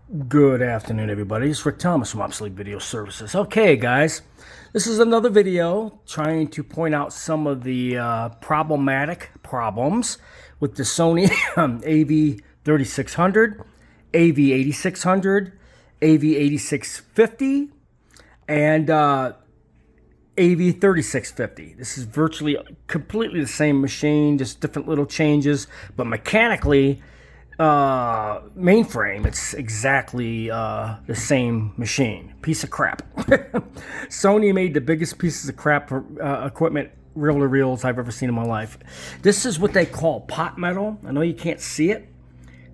Good afternoon, everybody. It's Rick Thomas from Obsolete Video Services. Okay, guys, this is another video trying to point out some of the problematic problems with the Sony AV-3600, AV-8600, AV-8650, and AV-3650. This is virtually completely the same machine, just different little changes, but mechanically, mainframe, it's exactly the same machine. Piece of crap. Sony made the biggest pieces of crap for equipment, reel-to-reels I've ever seen in my life. This is what they call pot metal. I know you can't see it.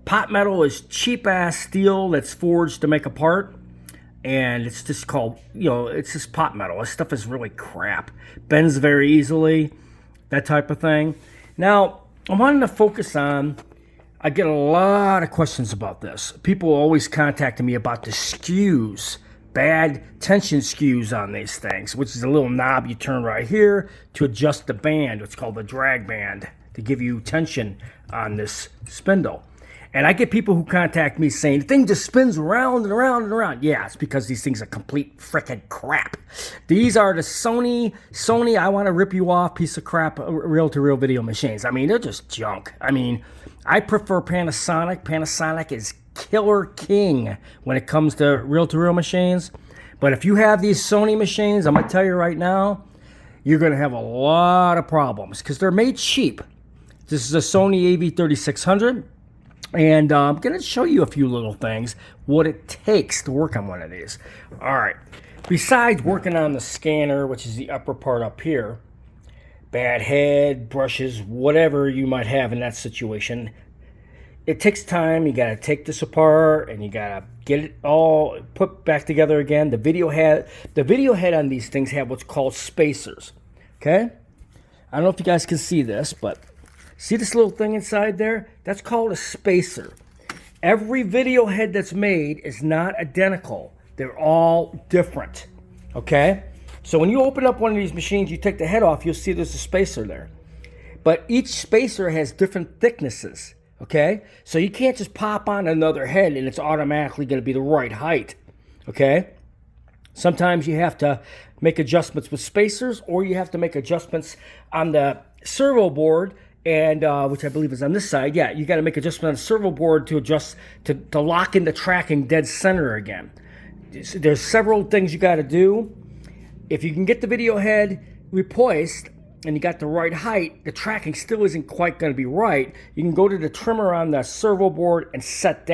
Pot metal is cheap-ass steel that's forged to make a part, and it's just called, it's just pot metal. This stuff is really crap. Bends very easily, that type of thing. Now, I wanted to focus on, I get a lot of questions about this. People always contacting me about the skews, bad tension skews on these things, which is a little knob you turn right here to adjust the band. It's called the drag band to give you tension on this spindle. And I get people who contact me saying, the thing just spins around and around and around. Yeah, it's because these things are complete frickin' crap. These are the Sony, I want to rip you off piece of crap reel-to-reel video machines. I mean, they're just junk. I mean, I prefer Panasonic. Panasonic is killer king when it comes to reel-to-reel machines. But if you have these Sony machines, I'm going to tell you right now, you're going to have a lot of problems because they're made cheap. This is a Sony AV-3600. And I'm going to show you a few little things, what it takes to work on one of these. All right. Besides working on the scanner, which is the upper part up here, bad head, brushes, whatever you might have in that situation, it takes time. You got to take this apart and you got to get it all put back together again. The video head on these things have what's called spacers. Okay? I don't know if you guys can see this, but see this little thing inside there? That's called a spacer. Every video head that's made is not identical. They're all different. Okay? So when you open up one of these machines, you take the head off, you'll see there's a spacer there. But each spacer has different thicknesses. Okay? So you can't just pop on another head and it's automatically going to be the right height. Okay? Sometimes you have to make adjustments with spacers, or you have to make adjustments on the servo board, and which I believe is on this side. Yeah, you got to make adjustment on the servo board to adjust to lock in the tracking dead center again. There's several things you got to do. If you can get the video head replaced and you got the right height, the tracking still isn't quite going to be right. You can go to the trimmer on the servo board and set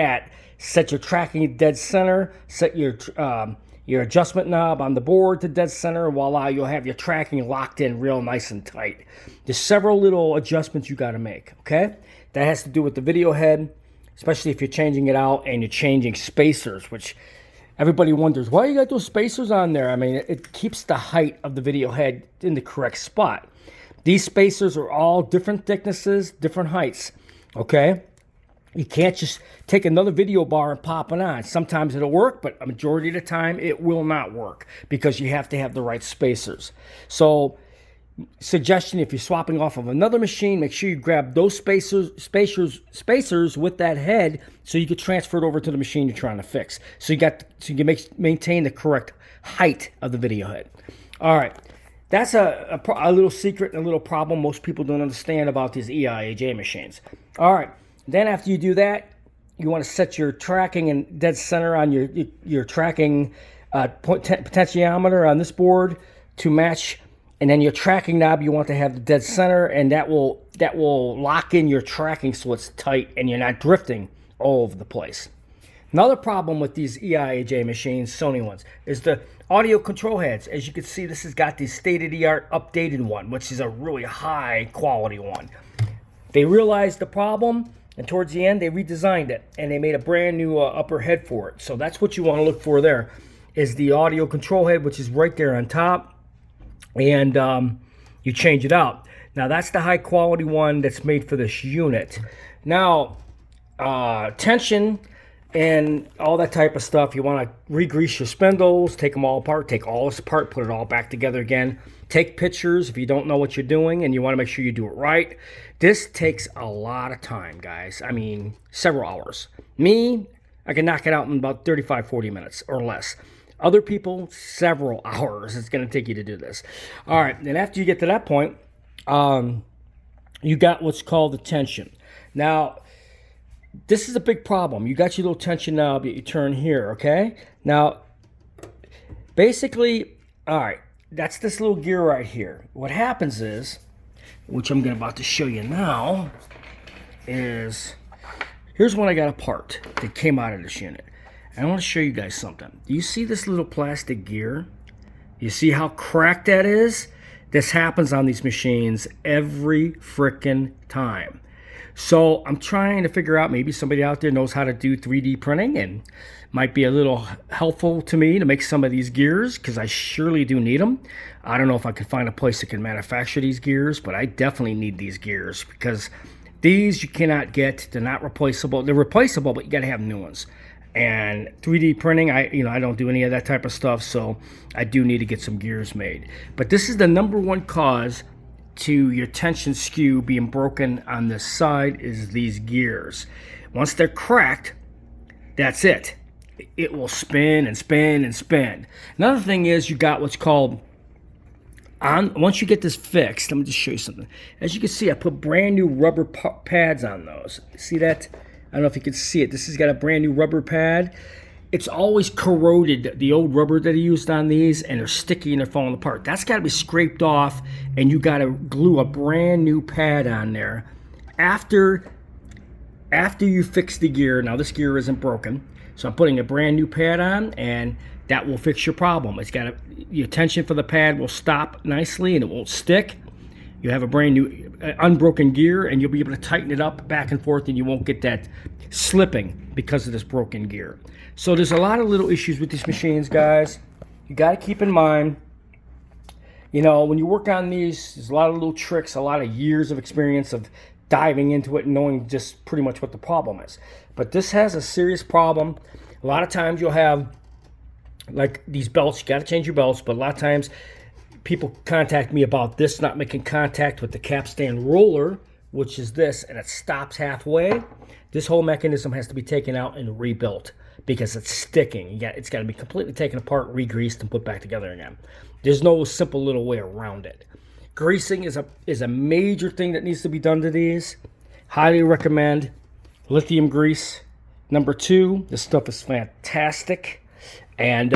your tracking dead center, set your adjustment knob on the board to dead center, and voila, you'll have your tracking locked in real nice and tight. There's several little adjustments you got to make, okay? That has to do with the video head, especially if you're changing it out and you're changing spacers, which everybody wonders, why you got those spacers on there? I mean, it keeps the height of the video head in the correct spot. These spacers are all different thicknesses, different heights, okay? You can't just take another video bar and pop it on. Sometimes it'll work, but a majority of the time it will not work because you have to have the right spacers. So, suggestion, if you're swapping off of another machine, make sure you grab those spacers with that head so you can transfer it over to the machine you're trying to fix. So you can maintain the correct height of the video head. All right. That's a little secret and a little problem most people don't understand about these EIAJ machines. All right. Then after you do that, you want to set your tracking in dead center on your tracking potentiometer on this board to match. And then your tracking knob, you want to have the dead center, and that will lock in your tracking so it's tight and you're not drifting all over the place. Another problem with these EIAJ machines, Sony ones, is the audio control heads. As you can see, this has got the state-of-the-art updated one, which is a really high quality one. They realized the problem, and towards the end, they redesigned it, and they made a brand new upper head for it. So that's what you want to look for there, is the audio control head, which is right there on top, and you change it out. Now, that's the high-quality one that's made for this unit. Now, tension and all that type of stuff, you want to re-grease your spindles, take them all apart, take all this apart, put it all back together again. Take pictures if you don't know what you're doing and you want to make sure you do it right. This takes a lot of time, guys. I mean, several hours. Me, I can knock it out in about 35, 40 minutes or less. Other people, several hours it's going to take you to do this. All right, and after you get to that point, you got what's called the tension. Now, this is a big problem. You got your little tension knob that you turn here, okay? Now, basically, all right, that's this little gear right here. What happens is, which I'm about to show you now, is here's when I got a part that came out of this unit. And I want to show you guys something. Do you see this little plastic gear? You see how cracked that is? This happens on these machines every frickin' time. So I'm trying to figure out, maybe somebody out there knows how to do 3D printing and might be a little helpful to me to make some of these gears, because I surely do need them. I don't know if I can find a place that can manufacture these gears, but I definitely need these gears, because these you cannot get. They're not replaceable. They're replaceable, but you got to have new ones. And 3D printing, I don't do any of that type of stuff, so I do need to get some gears made. But this is the #1 cause to your tension skew being broken on this side, is these gears. Once they're cracked, that's it. It will spin and spin and spin. Another thing is, you got what's called, once you get this fixed, let me just show you something. As you can see, I put brand new rubber pads on those. See that? I don't know if you can see it. This has got a brand new rubber pad. It's always corroded, the old rubber that he used on these, and they're sticky and they're falling apart. That's got to be scraped off, and you got to glue a brand new pad on there after you fix the gear. Now, this gear isn't broken, so I'm putting a brand new pad on, and that will fix your problem. It's got your tension for the pad will stop nicely, and it won't stick. You have a brand new unbroken gear, and you'll be able to tighten it up back and forth, and you won't get that slipping because of this broken gear. So there's a lot of little issues with these machines, guys. You got to keep in mind, when you work on these, there's a lot of little tricks, a lot of years of experience of diving into it and knowing just pretty much what the problem is. But this has a serious problem. A lot of times you'll have, like, these belts. You got to change your belts, but a lot of times people contact me about this not making contact with the capstan roller, which is this, and it stops halfway. This whole mechanism has to be taken out and rebuilt because it's sticking. It's got to be completely taken apart, re-greased, and put back together again. There's no simple little way around it. Greasing is a major thing that needs to be done to these. Highly recommend lithium grease. #2, this stuff is fantastic. And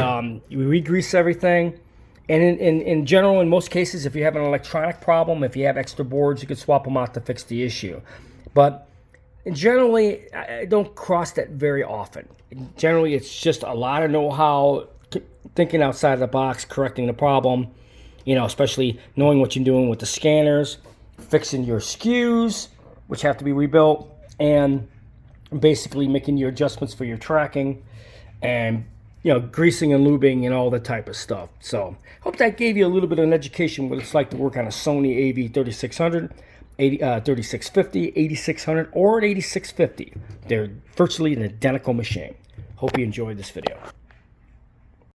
you re-grease everything. And in general, in most cases, if you have an electronic problem, if you have extra boards, you can swap them out to fix the issue. But generally, I don't cross that very often. Generally, it's just a lot of know-how, thinking outside of the box, correcting the problem, especially knowing what you're doing with the scanners, fixing your skews, which have to be rebuilt, and basically making your adjustments for your tracking, and greasing and lubing and all that type of stuff. So hope that gave you a little bit of an education what it's like to work on a Sony AV-3600, 3650, 8600, or an 8650. They're virtually an identical machine. Hope you enjoyed this video.